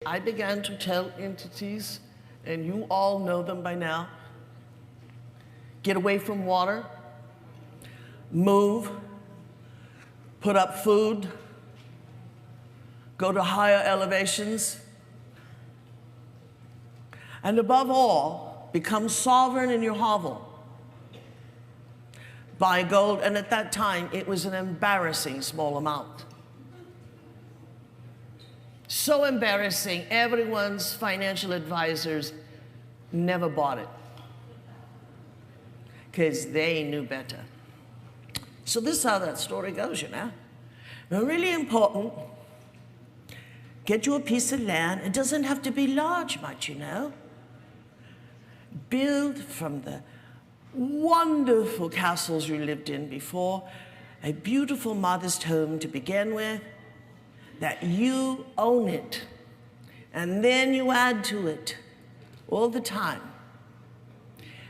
I began to tell entities, and you all know them by now, get away from water, move, put up food, go to higher elevations, and above all, become sovereign in your hovel. Buy gold, and at that time, it was an embarrassing small amount. So embarrassing, everyone's financial advisors never bought it because they knew better. So this is how that story goes, you know. Now, really important, get you a piece of land. It doesn't have to be large much, you know. Build from the wonderful castles you lived in before, a beautiful modest home to begin with, that you own it, and then you add to it all the time.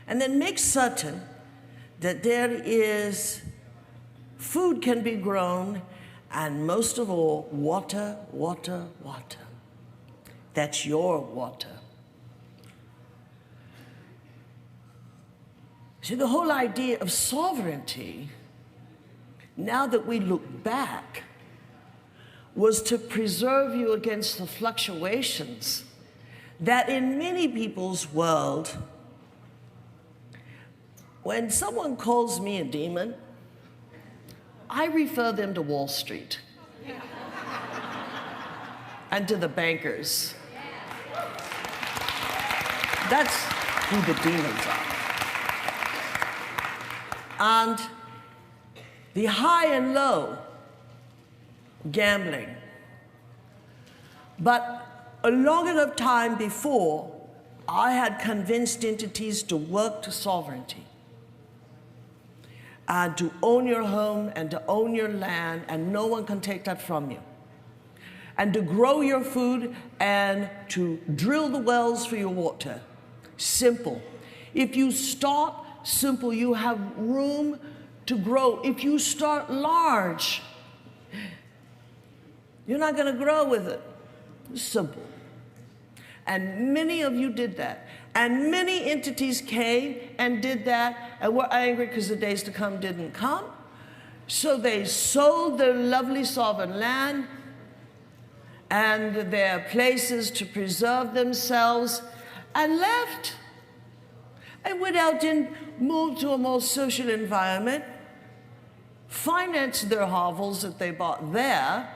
And then make certain that there is food can be grown, and most of all, water, water, water. That's your water. See, the whole idea of sovereignty, now that we look back, was to preserve you against the fluctuations that in many people's world, when someone calls me a demon, I refer them to Wall Street and to the bankers. That's who the demons are. And the high and low, gambling. But a long enough time before, I had convinced entities to work to sovereignty, and to own your home and to own your land, and no one can take that from you. And to grow your food and to drill the wells for your water. Simple. If you start simple, you have room to grow. If you start large, you're not going to grow with it. Simple. And many of you did that. And many entities came and did that and were angry because the days to come didn't come. So they sold their lovely sovereign land and their places to preserve themselves and left. And went out and moved to a more social environment, financed their hovels that they bought there,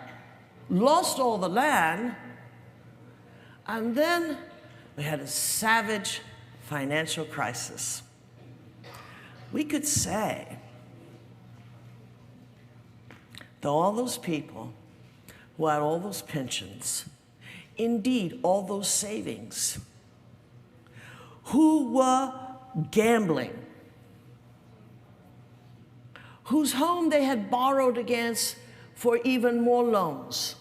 lost all the land, and then we had a savage financial crisis. We could say that all those people who had all those pensions, indeed all those savings, who were gambling, whose home they had borrowed against for even more loans.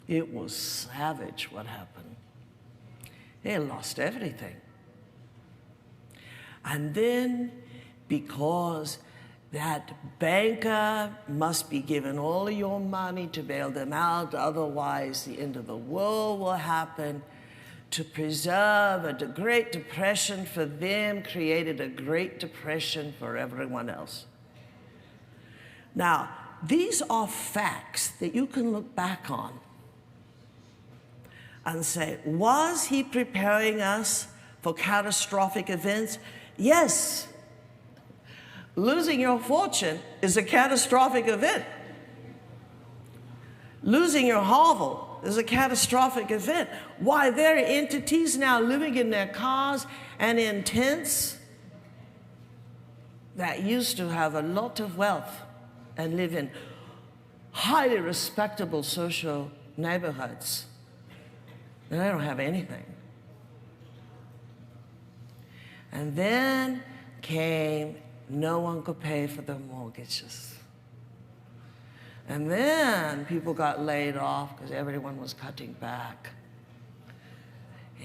It was savage what happened. They lost everything. And then, because that banker must be given all of your money to bail them out, otherwise the end of the world will happen, to preserve a Great Depression for them created a Great Depression for everyone else. Now, these are facts that you can look back on and say, was he preparing us for catastrophic events? Yes. Losing your fortune is a catastrophic event. Losing your hovel is a catastrophic event. Why, there are entities now living in their cars and in tents that used to have a lot of wealth and live in highly respectable social neighborhoods. And they don't have anything. And then came, no one could pay for their mortgages. And then people got laid off because everyone was cutting back.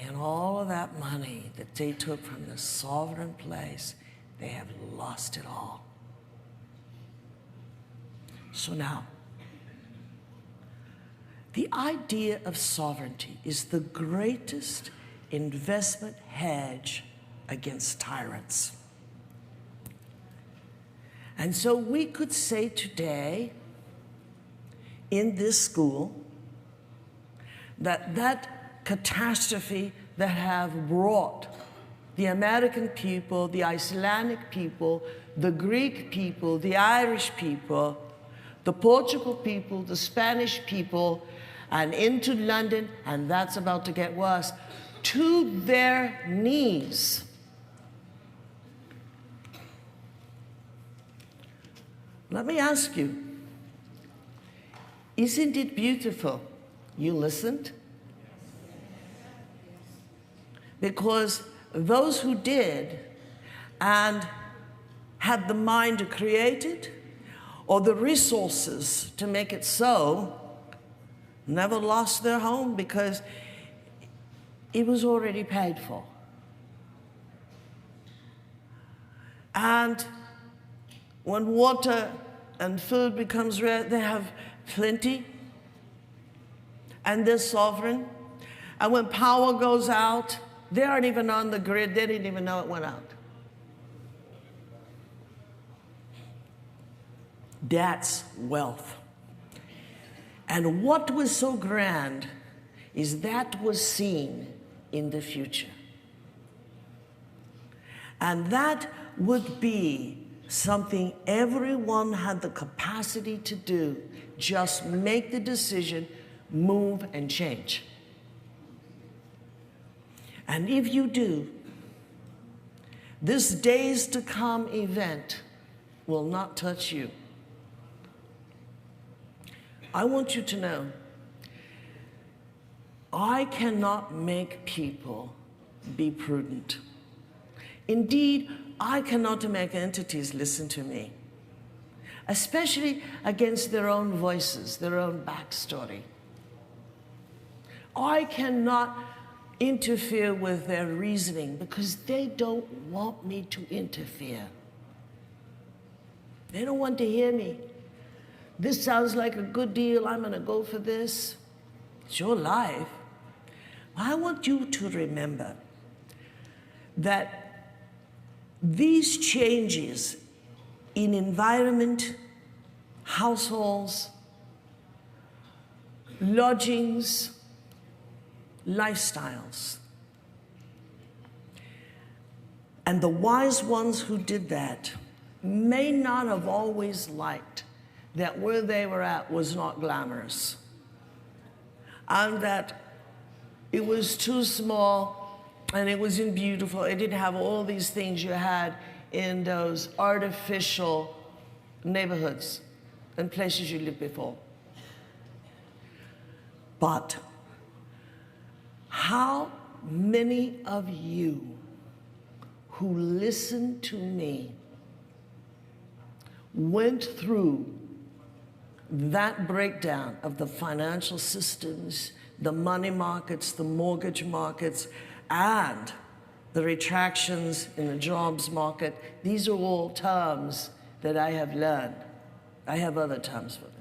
And all of that money that they took from the sovereign place, they have lost it all. So now, The idea of sovereignty is the greatest investment hedge against tyrants. And so we could say today in this school that catastrophe that have brought the American people, the Icelandic people, the Greek people, the Irish people, the Portugal people, the Spanish people, and into London, and that's about to get worse, to their knees. Let me ask you, isn't it beautiful you listened? Because those who did and had the mind to create it or the resources to make it so never lost their home because it was already paid for. And when water and food becomes rare, they have plenty and they're sovereign. And when power goes out, they aren't even on the grid. They didn't even know it went out. That's wealth. And what was so grand is that was seen in the future. And that would be something everyone had the capacity to do. Just make the decision, move, and change. And if you do, this days to come event will not touch you. I want you to know, I cannot make people be prudent. Indeed, I cannot make entities listen to me, especially against their own voices, their own backstory. I cannot interfere with their reasoning because they don't want me to interfere. They don't want to hear me. This sounds like a good deal, I'm gonna go for this. It's your life. I want you to remember that these changes in environment, households, lodgings, lifestyles, and the wise ones who did that may not have always liked that where they were at was not glamorous, and that it was too small and it wasn't beautiful. It didn't have all these things you had in those artificial neighborhoods and places you lived before. But how many of you who listened to me went through that breakdown of the financial systems, the money markets, the mortgage markets, and the retractions in the jobs market? These are all terms that I have learned. I have other terms for them.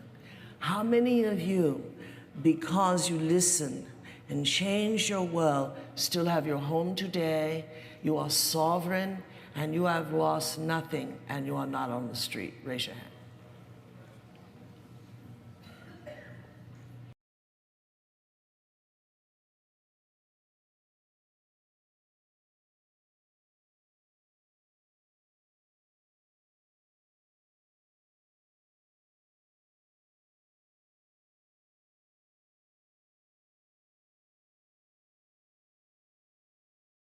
How many of you, because you listened and changed your world, still have your home today, you are sovereign, and you have lost nothing, and you are not on the street? Raise your hand.